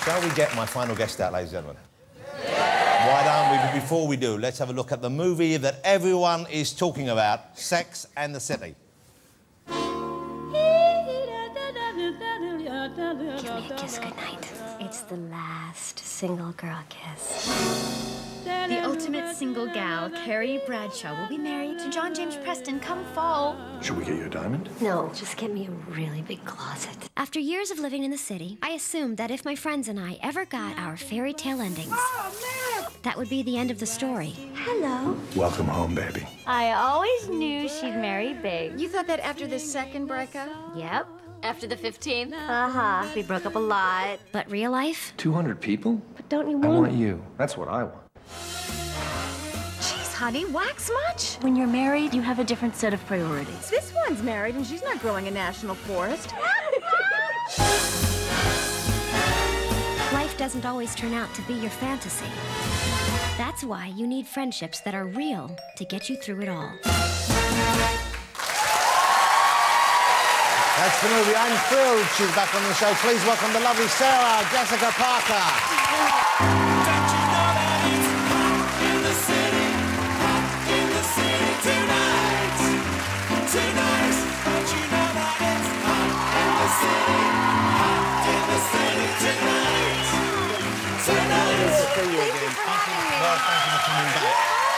Shall we get my final guest out, ladies and gentlemen? Yeah. Why don't we, before we do, let's have a look at the movie that everyone is talking about, Sex and the City. Give me a kiss goodnight. It's the last single girl kiss. The ultimate single gal, Carrie Bradshaw, will be married to John James Preston come fall. Should we get you a diamond? No, just get me a really big closet. After years of living in the city, I assumed that if my friends and I ever got our fairy tale endings, that would be the end of the story. Hello. Welcome home, baby. I always knew she'd marry big. You thought that after the second breakup? Yep. After the 15th? Uh-huh. We broke up a lot. But real life? 200 people? But don't you I want... want you. That's what I want. Jeez, honey, wax much? When you're married, you have a different set of priorities. This one's married and she's not growing a national forest. Life doesn't always turn out to be your fantasy. That's why you need friendships that are real to get you through it all. That's the movie. I'm thrilled she's back on the show. Please welcome the lovely Sarah Jessica Parker.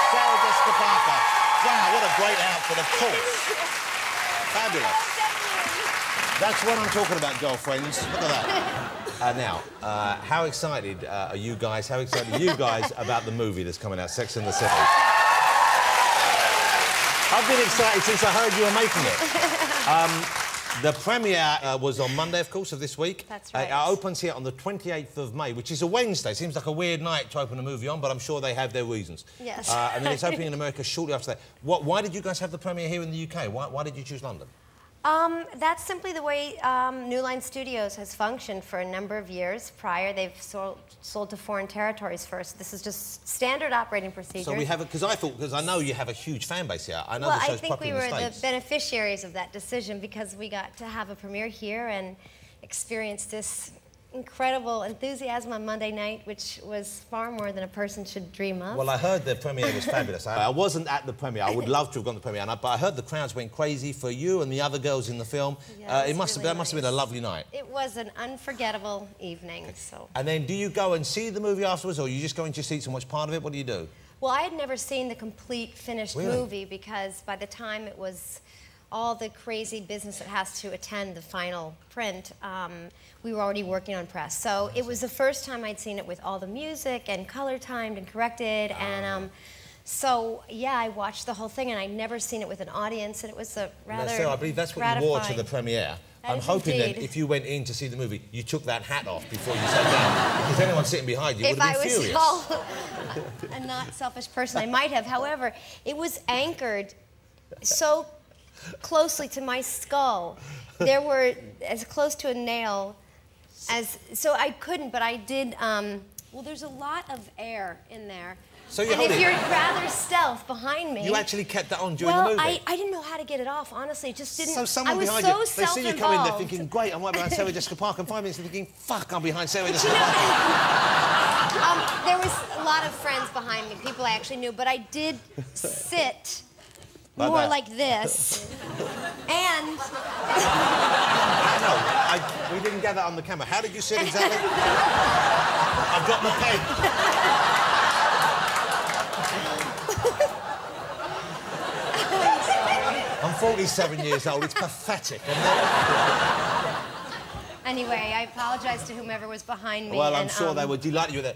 Sarah Jessica Parker. Wow, what a great outfit, of course. Fabulous. That's what I'm talking about, girlfriends. Look at that. Now, how excited are you guys? How excited are you guys about the movie that's coming out, Sex and the City? I've been excited since I heard you were making it. The premiere was on Monday, of course, of this week. That's right. It opens here on the 28th of May, which is a Wednesday. Seems like a weird night to open a movie on, but I'm sure they have their reasons. Yes. And then it's opening in America shortly after that. Why did you guys have the premiere here in the UK? Why did you choose London? That's simply the way New Line Studios has functioned for a number of years. Prior, they've sold to foreign territories first. This is just standard operating procedure. So we have it, because I know you have a huge fan base here. I know well, the show's I think popular we in the were the States. beneficiaries of that decision because we got to have a premiere here and experience this incredible enthusiasm on Monday night, which was far more than a person should dream of. Well, I heard the premiere was fabulous. I wasn't at the premiere. I would love to have gone to the premiere, but I heard the crowds went crazy for you and the other girls in the film. Yeah, that must have been a lovely night. It was an unforgettable evening. So. And then, do you go and see the movie afterwards, or are you just going to seats and watch part of it? What do you do? Well, I had never seen the complete finished Really? movie because by the time it was all the crazy business that has to attend the final print, we were already working on press. So it was the first time I'd seen it with all the music and color timed and corrected. And so, yeah, I watched the whole thing and I'd never seen it with an audience, and it was a rather So I believe that's what gratifying. you wore to the premiere. That I'm is hoping that indeed. if you went in to see the movie, you took that hat off before you sat down. Because anyone sitting behind you would have been furious. If I was a not selfish person, I might have. However, it was anchored so closely to my skull. There were as close to a nail as... So I couldn't, but I did... well, there's a lot of air in there. So you're and if holding you're it. rather stealth behind me... You actually kept that on during well, the movie? I didn't know how to get it off, honestly. It just didn't... So someone I was behind so you, they see you come in, they're thinking, great, I'm right behind Sarah Jessica Parker, and 5 minutes they're thinking, fuck, I'm behind Sarah Jessica Parker. There was a lot of friends behind me, people I actually knew, but I did sit Like more that. like this. And... No, we didn't get that on the camera. How did you sit exactly? I've got my pen. I'm 47 years old. It's pathetic. Anyway, I apologize to whomever was behind me. Well, I'm and, sure they were delighted with it.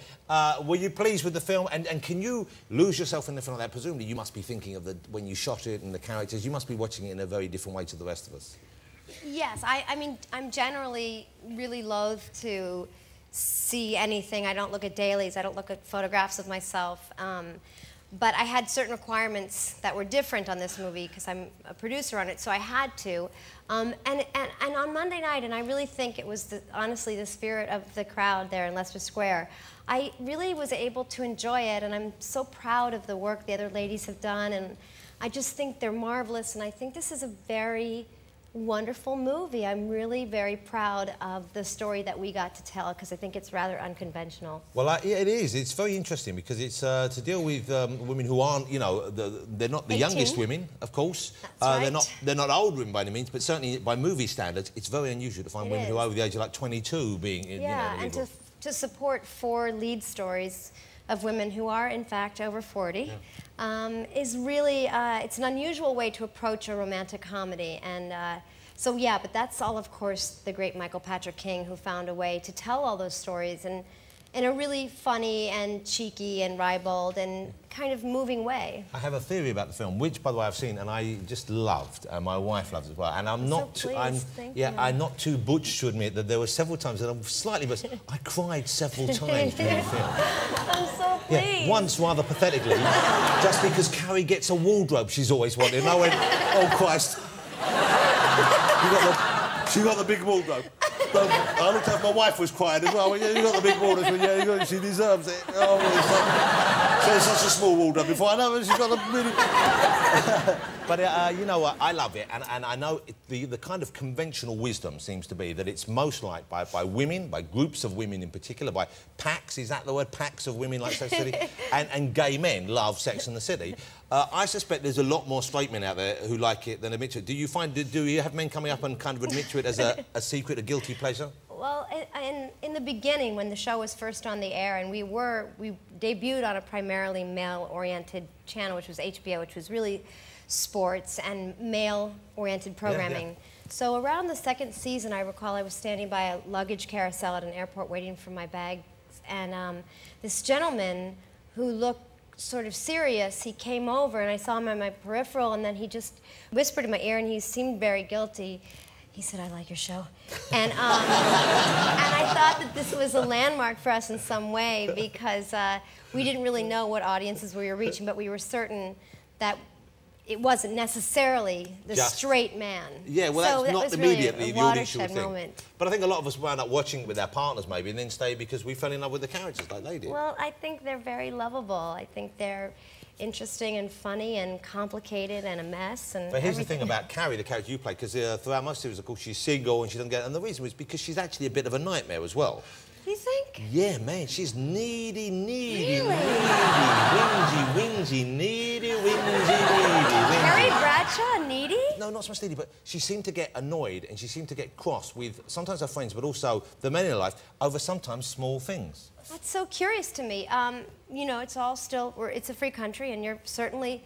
Were you pleased with the film? And can you lose yourself in the film like that? Presumably, you must be thinking of when you shot it and the characters. You must be watching it in a very different way to the rest of us. Yes, I mean, I'm generally really loath to see anything. I don't look at dailies. I don't look at photographs of myself. But I had certain requirements that were different on this movie because I'm a producer on it, so I had to. And on Monday night, and I really think it was honestly the spirit of the crowd there in Leicester Square, I really was able to enjoy it, and I'm so proud of the work the other ladies have done, and I just think they're marvelous, and I think this is a very wonderful movie. I'm really very proud of the story that we got to tell because I think it's rather unconventional. Well, yeah, it is. It's very interesting because it's to deal with women who aren't, you know, they're not the 18. youngest women, of course. That's right. They're not old women by any means, but certainly by movie standards, it's very unusual to find women who are over the age of like 22 being, Yeah, you know, and to support 4 lead stories of women who are, in fact, over 40, is really, it's an unusual way to approach a romantic comedy. And so, yeah, but that's all, of course, the great Michael Patrick King, who found a way to tell all those stories in a really funny and cheeky and ribald and kind of moving way. I have a theory about the film, which, by the way, I've seen and I just loved, and my wife loves as well. And I'm not, so I'm not too butch to admit that there were several times that I'm slightly, but I cried several times during the film. I'm so pleased. Yeah, once rather pathetically, just because Carrie gets a wardrobe she's always wanted, and I went, oh Christ, she got the big wardrobe. I looked at my wife was crying as well. I went, yeah, you got the big wardrobe. Yeah, she deserves it. Oh, well, so it's such a small wardrobe before. I know, but she's got a really... But, you know what, I love it, and I know the kind of conventional wisdom seems to be that it's most liked by women, by groups of women in particular, by packs, is that the word, packs of women like Sex and the City, and gay men love Sex and the City. I suspect there's a lot more straight men out there who like it than admit to it. Do you have men coming up and kind of admit to it as a secret, a guilty pleasure? Well, in the beginning, when the show was first on the air, and we debuted on a primarily male-oriented channel, which was HBO, which was really sports and male-oriented programming. Yeah. So around the 2nd season, I recall I was standing by a luggage carousel at an airport waiting for my bags, and this gentleman who looked sort of serious, he came over, and I saw him on my peripheral, and then he just whispered in my ear, and he seemed very guilty. He said, "I like your show." And I thought that this was a landmark for us in some way because we didn't really know what audiences we were reaching, but we were certain that it wasn't necessarily the straight man. Yeah, well, so that's not really immediately the audience you would think. Moment. But I think a lot of us wound up watching it with our partners maybe and then stayed because we fell in love with the characters like they did. Well, I think they're very lovable. I think they're interesting and funny and complicated and a mess and But here's the thing about Carrie, the character you play, because throughout most series, of course, she's single and she doesn't get... And the reason was because she's actually a bit of a nightmare as well. You think? Yeah, man, she's needy, really? Wingy, needy, wingy. Carrie Bradshaw, needy? No, not so much needy, but she seemed to get annoyed and she seemed to get cross with sometimes her friends, but also the men in her life, over sometimes small things. That's so curious to me. You know, it's all still... it's a free country, and you're certainly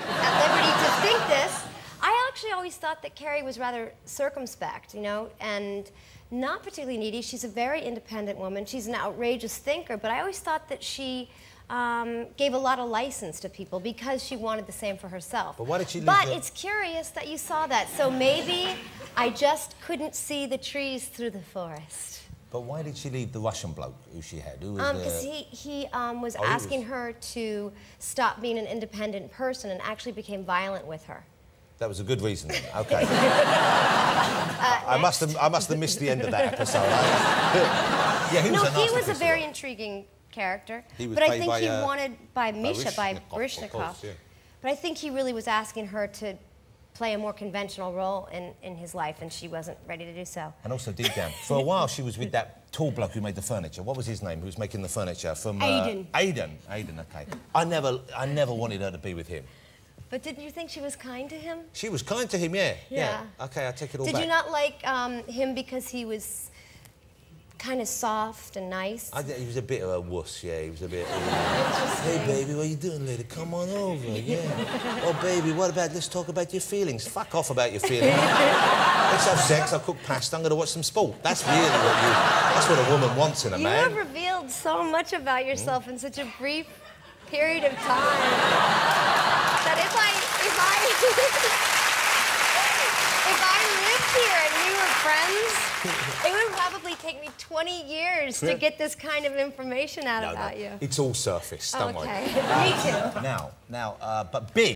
at liberty to think this. I actually always thought that Carrie was rather circumspect, you know, and not particularly needy. She's a very independent woman. She's an outrageous thinker, but I always thought that she gave a lot of license to people because she wanted the same for herself. But why did she leave But it's curious that you saw that. So maybe I just couldn't see the trees through the forest. But why did she leave the Russian bloke who she had? Because he was asking her to stop being an independent person and actually became violent with her. That was a good reason then. Okay. I must have missed the end of that episode. Yeah, he was he was a very intriguing character. But I think he wanted by Misha, by Baryshnikov. Yeah. But I think he really was asking her to play a more conventional role in his life, and she wasn't ready to do so. And also, deep down, for a while she was with that tall bloke who made the furniture. What was his name? Who was making the furniture from? Aidan. Aidan, okay. I never wanted her to be with him. But didn't you think she was kind to him? She was kind to him, yeah. Yeah. Okay, I take it all back. Did you not like him because he was kind of soft and nice? He was a bit of a wuss, yeah. He was a bit... Hey, baby, what are you doing later? Come on over, yeah. Oh, baby, what about... Let's talk about your feelings. Fuck off about your feelings. Let's have sex, I'll cook pasta, I'm going to watch some sport. That's really that's what a woman wants in a man. You have revealed so much about yourself in such a brief period of time. That if I lived here and we were friends, it would probably take me 20 years to get this kind of information out about you. It's all surface, don't worry. Okay, me too. Now, but big.